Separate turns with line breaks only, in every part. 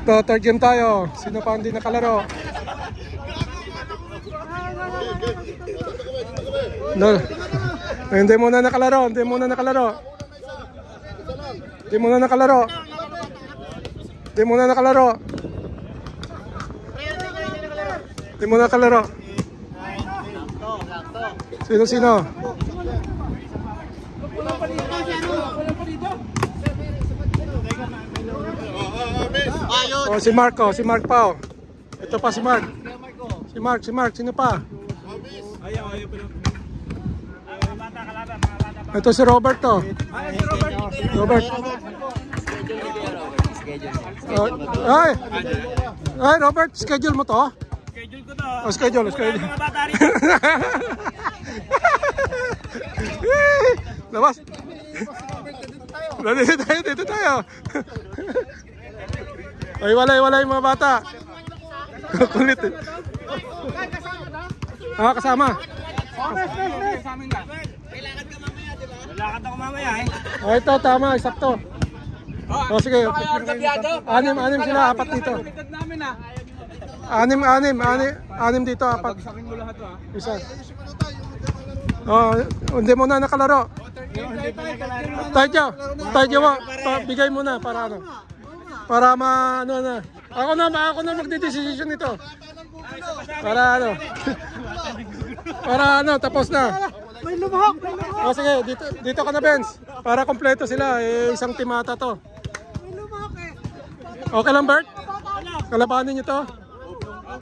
Ito, third game tayo. Sino pa hindi nakalaro? No. Hindi muna nakalaro. Hindi muna nakalaro. Hindi muna nakalaro. Hindi muna nakalaro. Hindi muna nakalaro. Sino? Oh, si Mark pa. Ito pa si Mark. Si Mark, sino pa? Ito si Robert to. Robert. Ay, Robert, schedule mo to?
Schedule ko to.
Oh, schedule.
Mga bata rito.
Labas. Dito tayo. Ay, wala yung mga bata. Kulit eh. Kasama.
Lakad ako mamaya eh.
Oh, ito, tama, sakto. Oh, sige. Anim sila, apat dito. Anim dito, apat. Isa. Oh, hindi mo na nakalaro. Tayo, bigay mo na para ano. Para ano na. Ako na magde-decision nito. Para ano, tapos na.
May lumahok.
O sige, dito ka na, Benz. Para kompleto sila, isang timata to.
May lumahok eh.
Okay lang, Bert? Kalabanin nyo to?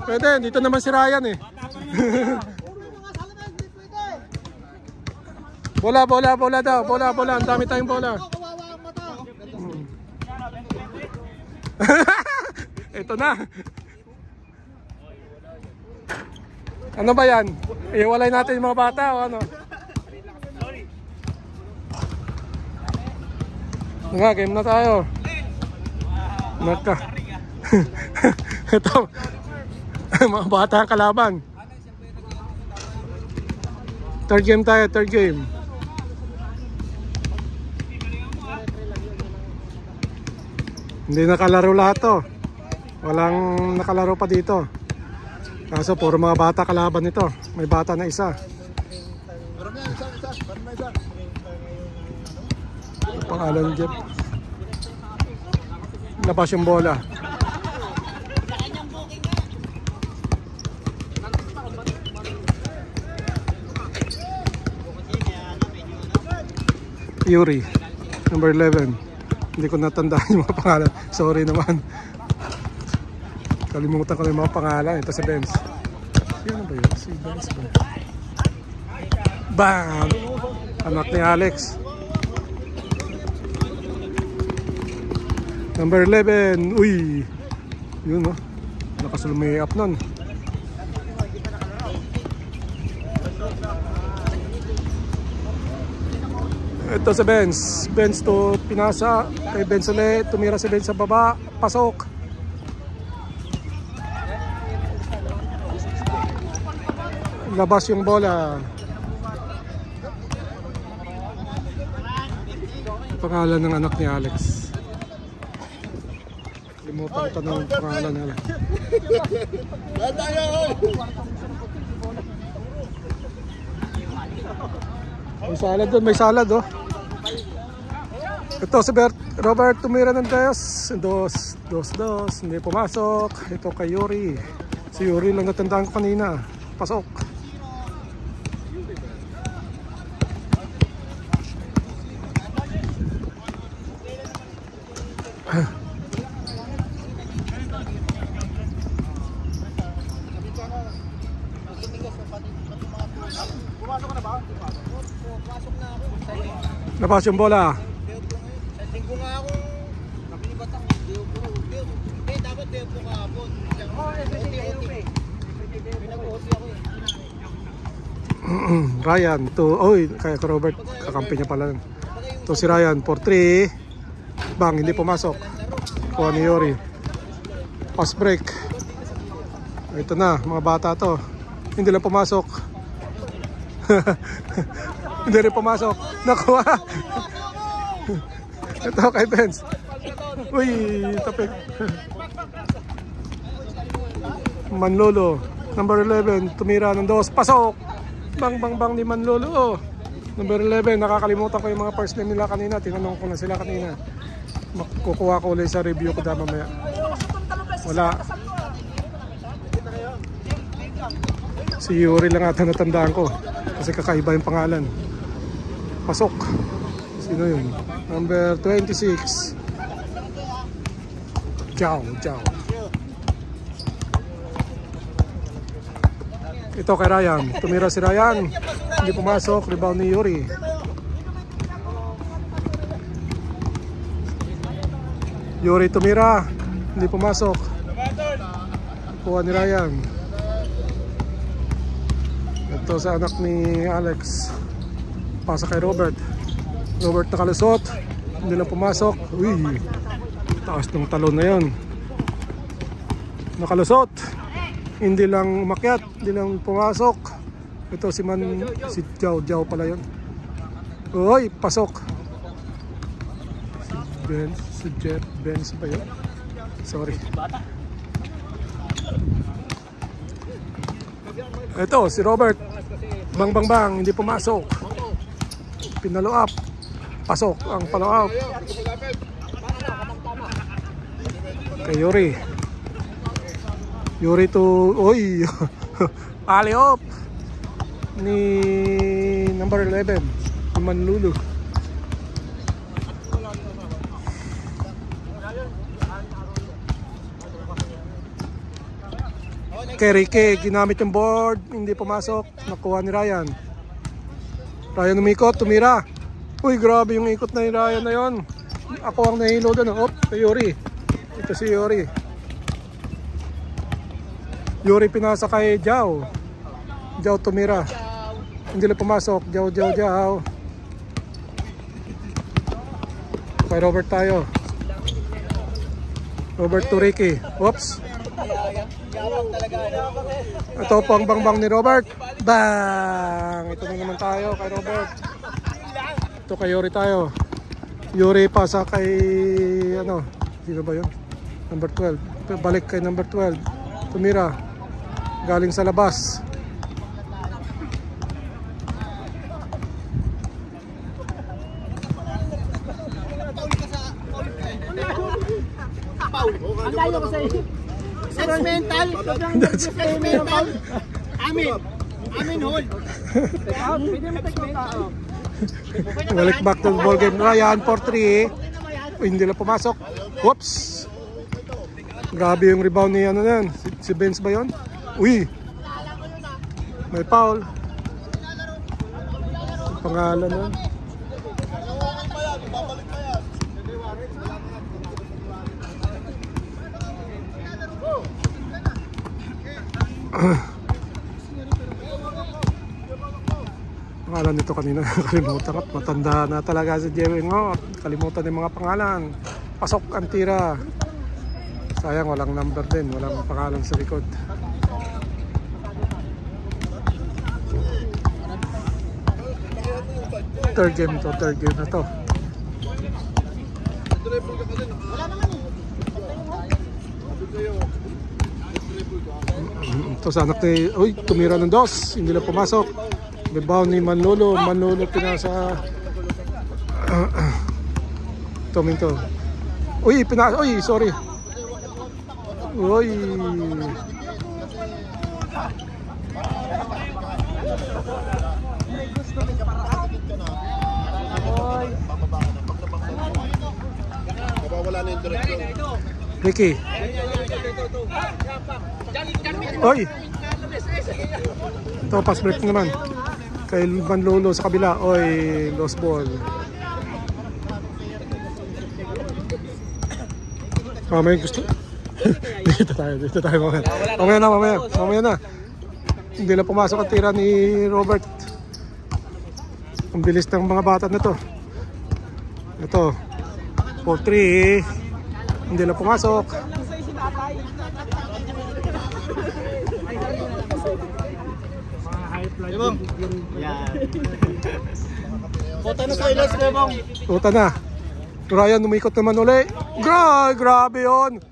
Pwede, dito naman si Ryan eh. Bola daw. Bola. Ang dami tayong bola. Ito na. Ano ba yan? Iwalay natin yung mga bata o ano? Nga, game na tayo. Naka. Ito. Mga bata ang kalaban. Third game tayo, third game. Hindi nakalaro lahat to. Walang nakalaro pa dito. Kaso puro mga bata kalaban nito. May bata na isa. Ang pangalan Jeff. Labas yung bola. Yuri, number 11. Hindi ko natandaan yung mga pangalan. Sorry naman. Kalimutan ko yung mga pangalan. Ito sa Benz. Sino ba yun? Si Benz ba? Bam! Anak ni Alex. Number 11. Uy! Yun no. Nakasulmay up nun. Ito sa Benz. Benz to pinasa. Kay Benz ulit. Tumira si Benz sa baba. Pasok. Labas yung bola. Pangalan ng anak ni Alex. Limutan ko ng pangalan nila. May salad doon, may salad oh. Ito si Robert tumira ng dos. Hindi pumasok. Ito kay Yuri. Si Yuri lang natandaan ko kanina. Pasok. Labas yung bola.
Sending ko nga ako. Nakilibat ako. Dapat depo ka hapon.
Ryan to. Oy, kaya ko Robert. Kakampi niya pala. To si Ryan for 3. Bang, hindi pumasok. Kuha ni Yuri. Pass break. Ito na, mga bata to. Hindi lang pumasok. Hindi rin pumasok. Nakuha. Ito kay Benz. Uy, tapik. Manlolo, number 11, tumira ng 2, pasok. Bang bang bang ni Manlolo. Oh. Number 11, nakakalimutan ko yung mga first name nila kanina. Tinanong ko na sila kanina. Kukuha ko ulit sa review ko dahil mamaya. Wala. Si Yuri lang ata natandaan ko. Kasi kakaiba yung pangalan. Pasok. Sino yun? Number 26. Ciao, ciao. Ito kay Ryan. Tumira si Ryan. Hindi pumasok. Rebound ni Yuri. Yuri tumira. Hindi pumasok. Kuha ni Ryan. Ito sa anak ni Alex. Pasa kay Robert. Robert nakalusot. Hindi na pumasok. Uy. Taas ng talon na yun. Nakalusot. Hindi lang umakyat, hindi lang pumasok. Ito si Jao pala yun. Uy, pasok. Si Jeff Benz ba yun? Sorry. Ito si Robert. Bang bang bang, hindi pumasok. Pinalo up. Pasok ang follow up. Kay Yuri. Yuri to, oy, alley-oop ni number 11, Manlolo. Kay Ricky, ginamit yung board, hindi pumasok, nakuha ni Ryan. Ryan umikot, tumira. Uy, grabe yung ikot na ni Ryan na yun. Ako ang nahilo doon. Oh, kay Yuri. Ito si Yuri. Yuri pinasa kay Jao. Jao tumira. Hindi lang pumasok. Jao. Kay Robert tayo. Robert to Ricky. Whoops. Ito po ang bang-bang ni Robert. Bang! Ito na naman tayo kay Robert. Ito kay Yuri tayo. Yuri pasa kay ano? Sino ba yun? Number 12. Balik kay number 12. Tumira. Galing sa labas.
Ang layo ko sa'yo. Judgmental. Judgmental. Amin hold.
Balik back to the ball game. Ryan 4-3. Hindi lang pumasok. Whoops. Grabe yung rebound ni ano na yan. Si Benz ba yun? Uy. May foul. Pangalan nun. Pangalan nito kanina kalimutan at matanda na talaga si Jerry Ngo. Kalimutan yung mga pangalan. Pasok ang tira. Sayang walang number din, walang pangalan sa likod. Third game na to. Ito sa anak ni, uy, tumira ng 2, hindi lang pumasok. Rebound ni Manlolo pinasa. Minto. Uy, uy, sorry. Uy. Ricky. Oy. Ito, pass break naman. Kay Manlolo sa kabila. Oy, lost ball. Mamaya gusto. Dito tayo mamaya na. Hindi na pumasok ang tira ni Robert. Ang bilis ng mga bata na to. Ito 4-3. Hindi na pumasok.
Bebong. Yan. Kota na sa ilas, Bebong.
Kota na. Ryan umikot naman uli. Grabe yun.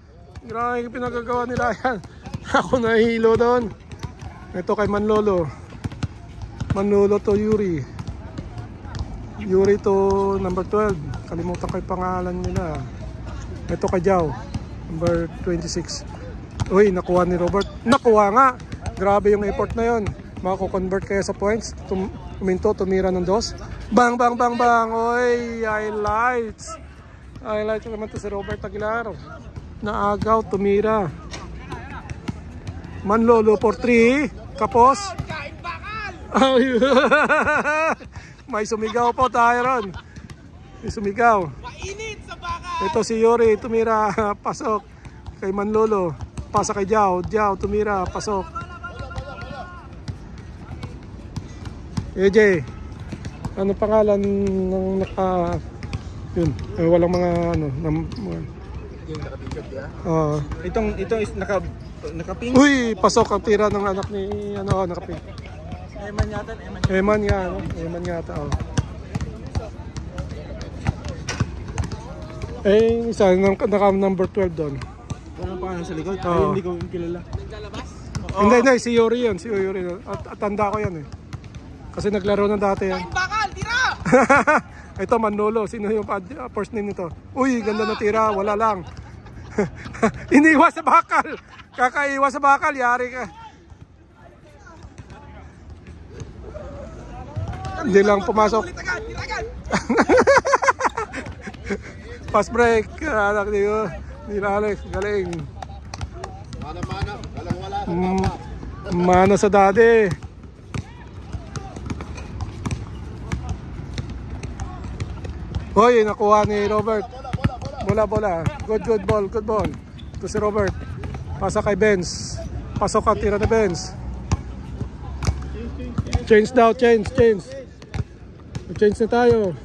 Grabe yung pinagagawa ni Ryan. Ako nahihilo doon. Ito kay Manlolo. Manlolo to Yuri. Yuri to number 12. Kalimutan ko yung pangalan nila. Ito kay Jao. Number 26. Uy, nakuha ni Robert. Nakuha nga. Grabe yung effort na yon. Mako-convert kaya sa points. Tuminto, tumira ng dos. Bang, bang, bang, bang. Uy, highlights. Highlights naman to si Robert Aguilar. Naagaw, tumira. Manlolo for 3. Kapos. May sumigaw po tayo ron. May sumigaw.
Mainit sa bakal.
Ito si Yuri, tumira. Pasok. Kay Manlolo. Pasa kay Jao. Jao, tumira. Pasok. AJ. Ano pangalan ng naka... Yun. Walang mga ano...
Ito is naka-pink.
Uy! Pasok ang tira ng anak ni... Ano, naka-pink.
Eman yata.
Eman nga, no? Eman yata, oh. Eh, isa, naka number 12 doon.
Walang pangalan sa likod.
Oo.
Hindi ko kilala.
Hindi, si Yuri yun. Si Yuri. At tanda ko yan eh. Kasi naglaro na dati yan.
Bakal, tira!
Ito, Manlolo. Sino yung first name nito? Uy, ganda na tira. Wala lang. Iniwas sa bakal. Kakaiwas sa bakal. Yari ka. Hindi lang pumasok. Fast break. Anak niyo. Nila Alex. Galing. Mana sa dade. Hoy, nakuha ni Robert. Bola. Good ball. Ito si Robert. Pasa kay Benz. Pasok ang tira na Benz. Change daw, change. Change na tayo.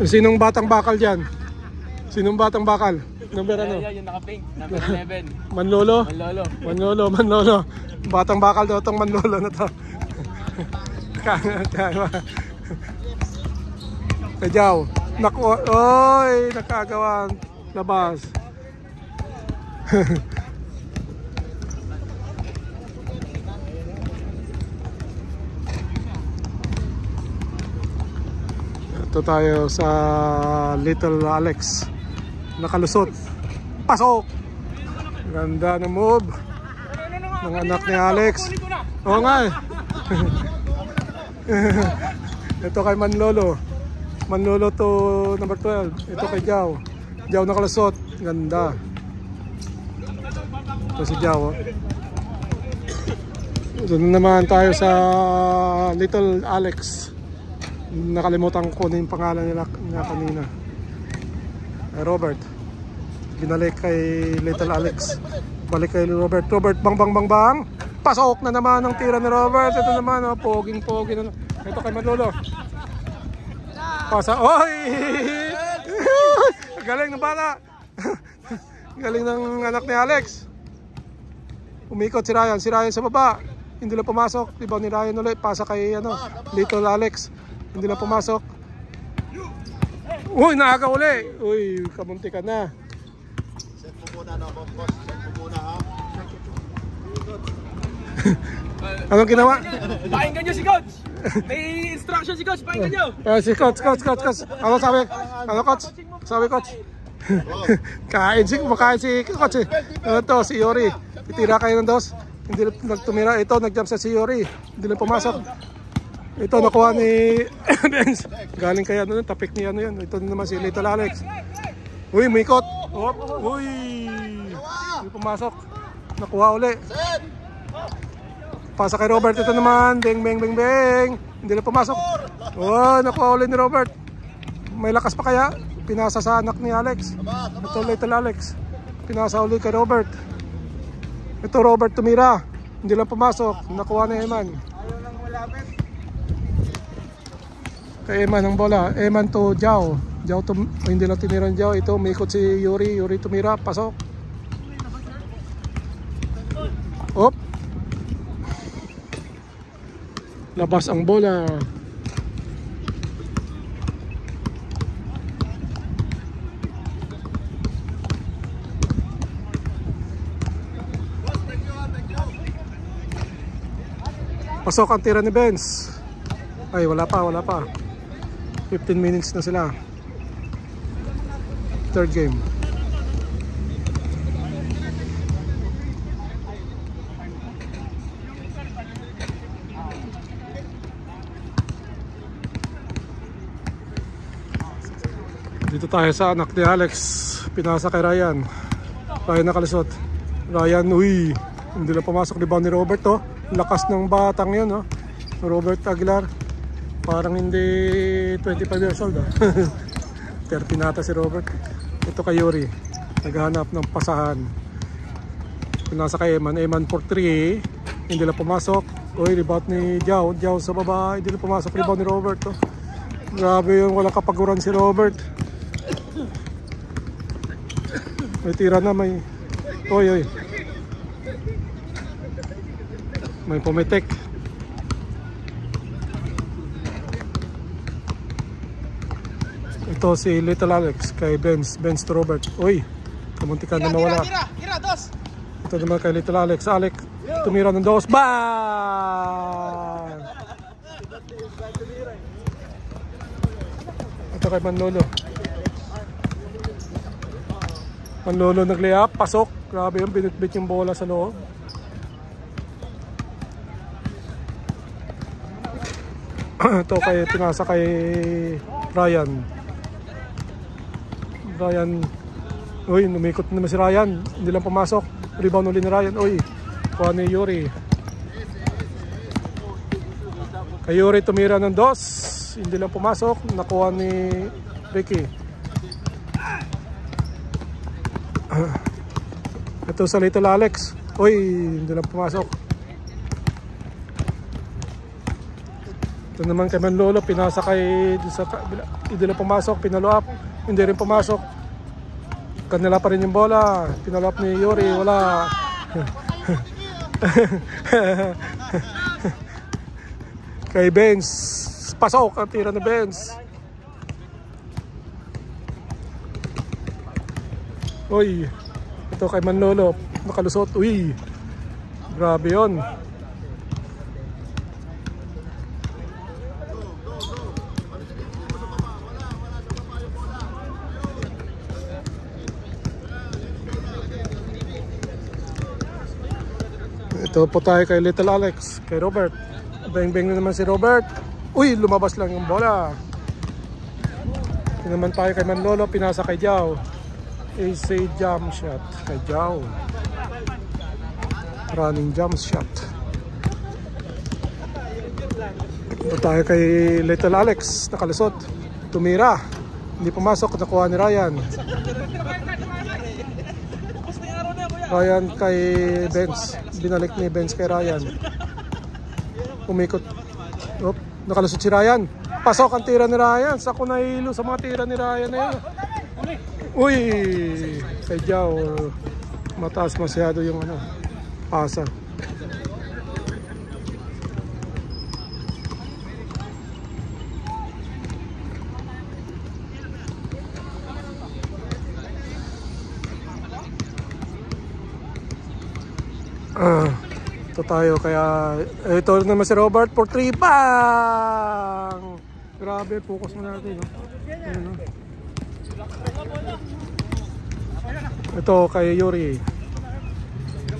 Sinong batang bakal dyan? Sinong batang bakal? Number ano?
Yung naka-pink. Number 11.
Manlolo. Batang bakal daw itong Manlolo na to. Kajaw. Oy, nakagawa. Labas. Ito tayo sa Little Alex. Nakalusot. Pasok. Ganda ng move ng anak ni Alex. Oo nga eh. Ito kay Manlolo. Manlolo to number 12. Ito kay Jao. Jao nakalusot. Ganda. Ito si Jao. Ito naman tayo sa Little Alex. Nakalimutan ko na yung pangalan nila kanina. Robert. Binalik kay Little Alex. Balik kay Robert. Bang. Pasok na naman ang tira ni Robert. Ito naman, oh, poging. Ito kay Manlolo. Pasa. Oy! Galing ng bata. Galing ng anak ni Alex. Umikot si Ryan. Si Ryan sa baba. Hindi lang pumasok. Diba ni Ryan ulit. Pasa kay Little Alex. Hindi lang pumasok. Uy, naaga uli. Uy, kamunti ka na.
Set po muna, no, boss. Set po muna, ha?
Anong ginawa?
Pakinggan nyo si Coach! May instruction si Coach, pakinggan nyo!
Si Coach. Ano sabi? Ano Coach? Sabi Coach? Makain si Coach eh. Ito, si Yuri. Titira kayo ng dos. Hindi nagtumira. Ito, nag-jump sa si Yuri. Hindi lang pumasok. Ito, nakuha ni Benz. Galing kaya ano, tapik ni ano yun. Ito naman si Little Alex. Uy, mikot. Uy. Hindi pumasok. Nakuha uli. Pasa kay Robert. Ito naman. Beng. Hindi lang pumasok. Oh, nakuha uli ni Robert. May lakas pa kaya? Pinasa sa anak ni Alex. Ito, Little Alex. Pinasa uli kay Robert. Ito, Robert tumira. Hindi lang pumasok. Nakuha ni Eman. Kay Eman ang bola. Eman to Jao. Hindi lang tinira ni Jao. Ito, umikot si Yuri. Yuri tumira. Pasok. Op. Labas ang bola. Pasok ang tira ni Benz. Ay, wala pa. 15 minutes na sila. Third game. Dito tayo sa anak ni Alex. Pinasa kay Ryan. Ryan nakalusot. Ryan, uy. Hindi na pumasok. Rebound ni Robert, oh. Lakas ng batang yun, oh. Robert Aguilar. Parang hindi 25 years old, oh. 30 nata si Robert. Ito kay Yuri. Naghahanap ng pasahan. Pinasa kay Eman. Eman for 3. Hindi na pumasok. Uy, rebound ni Jao. Jao sa baba. Hindi na pumasok. Rebound ni Robert, oh. Grabe yung walang kapaguran si Robert. May tira na, may... Oy. May pumitik. Ito si Little Alex kay Benz to Robert. Uy, kamuntikan na mawala.
Tira, dos.
Ito naman kay Little Alex. Alex, tumira ng dos. Bang! Ito kay Manlolo. Manlolo nag-layup, pasok. Grabe yun, binitbit yung bola sa loob. Ito kay pinasa kay Ryan. Uy, numikot naman si Ryan. Hindi lang pumasok. Rebound ulit ni Ryan. Uy, kuha ni Yuri. Kay Yuri tumira ng dos. Hindi lang pumasok. Nakuha ni Ricky. Ito sa Little Alex. Uy, hindi lang pumasok. Ito naman kay Manlolo, pinasa kay hindi na pumasok, pinalo up, hindi rin pumasok. Kanila pa rin yung bola, pinalo up ni Yuri, wala. Kay Benz, pasok ang tira ni Benz. Uy, ito kay Manlolo, nakalusot, uy, grabe yun. Ito po tayo kay Little Alex, kay Robert. Beng-beng na naman si Robert. Uy, lumabas lang yung bola. Ito naman tayo kay Manlolo, pinasa kay Jao. AC jump shot kay Jao. Running jump shot. Ito tayo kay Little Alex, nakalusot. Tumira. Hindi pumasok, nakuha ni Ryan. Ryan kay Benz. Binalik ni Benz kay Ryan. Umikot. Op, nakalusot si Ryan. Pasok ang tira ni Ryan. Sako na hilo sa mga tira ni Ryan na yun. Uy! Kay Jao. Mataas masyado yung pasa. Ito tayo kaya ito naman si Robert for 3. Bang! Grabe, focus mo natin, no? Ayun, no? Ito kay Yuri.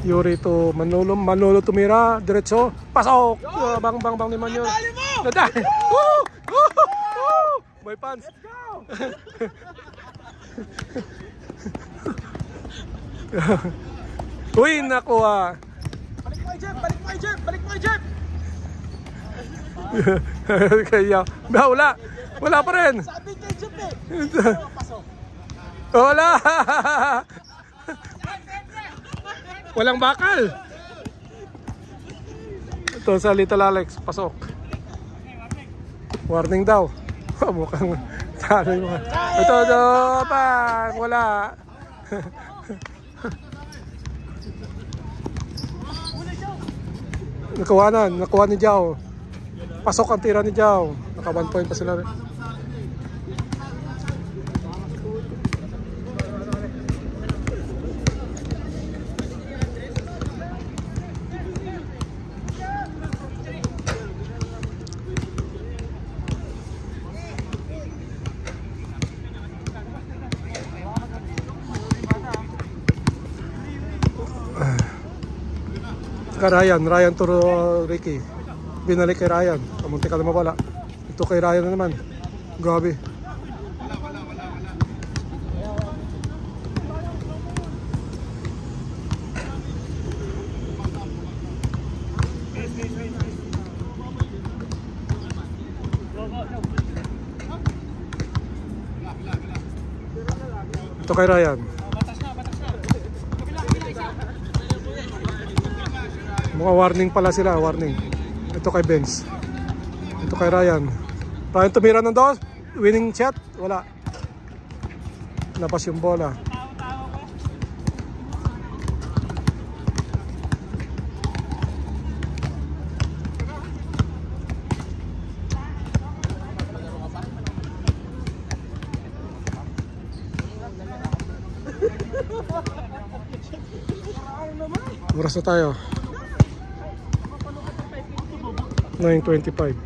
Yuri to Manlolo tumira, diretso, pasok. Bang ni Manyo. Nadali. May pants. Let's go. Uy, nakuha.
Balik mo kay Jeff.
Kaya, wala pa rin.
Sabi kay Jeff eh.
Wala. Walang bakal. Ito sa Little Alex, pasok. Warning daw. Mukhang talo yung mga. Ito, wala. Nakuha ni Jao. Pasok ang tira ni Jao. Naka 1 point pa sila rin. Saka Ryan to Ricky. Binalik kay Ryan. Kamunti ka na mawala. Ito kay Ryan na naman. Grabe. Ito kay Ryan. Mga warning pala sila, warning. Ito kay Benz. Ito kay Ryan. Ryan tumira ng dos. Winning shot. Wala. Napas yung bola. Oras na tayo. 9:25.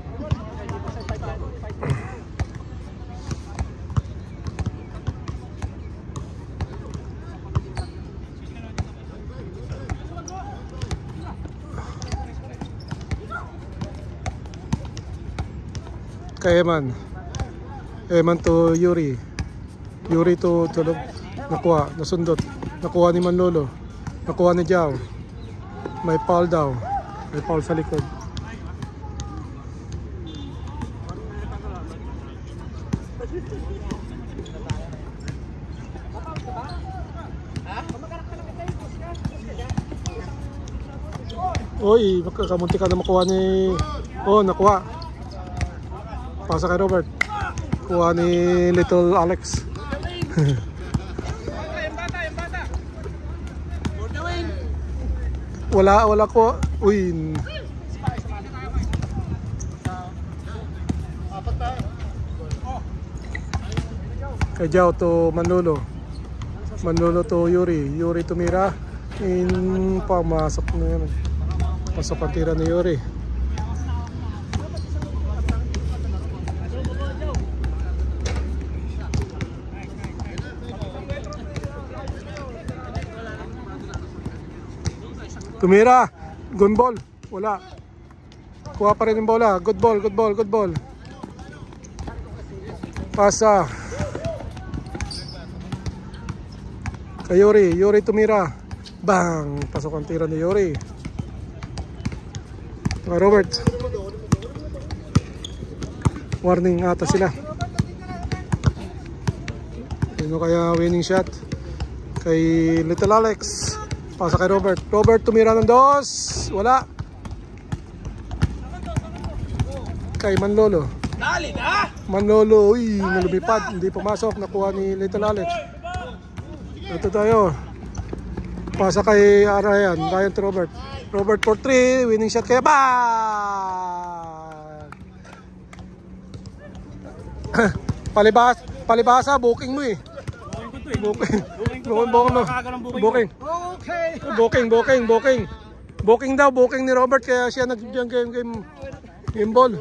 Kay Eman to Yuri to Tulog. Nakuha, nasundot. Nakuha ni Manlolo. Nakuha ni Jao. May foul daw. May foul sa likod. Oy, kamunti ka na makuha ni... Oh, nakuha. Pasa kay Robert. Kuha ni Little Alex. Wala ko. Uy. Kay Jao to Manlolo. Manlolo to Yuri. Yuri tumira. Pamasok na yan. Pasok ang tira ni Yuri. Tumira. Good ball. Wala. Kuha pa rin yung bola. Good ball. Pasa. Kay Yuri. Yuri tumira. Bang! Pasok ang tira ni Yuri. Robert. Warning ata sila. Sino kaya winning shot? Kay Little Alex. Pasa kay Robert. Robert tumira ng dos. Wala. Kay Manlolo. Manlolo. Uy, nalumipad. Hindi pumasok. Nakuha ni Little Alex. Ito tayo. Pasa kay Ryan. Ryan to Robert. Robert for 3. Winning shot kaya. Palibasa. Booking mo eh. Booking daw, booking ni Robert kaya siya nag-game ball.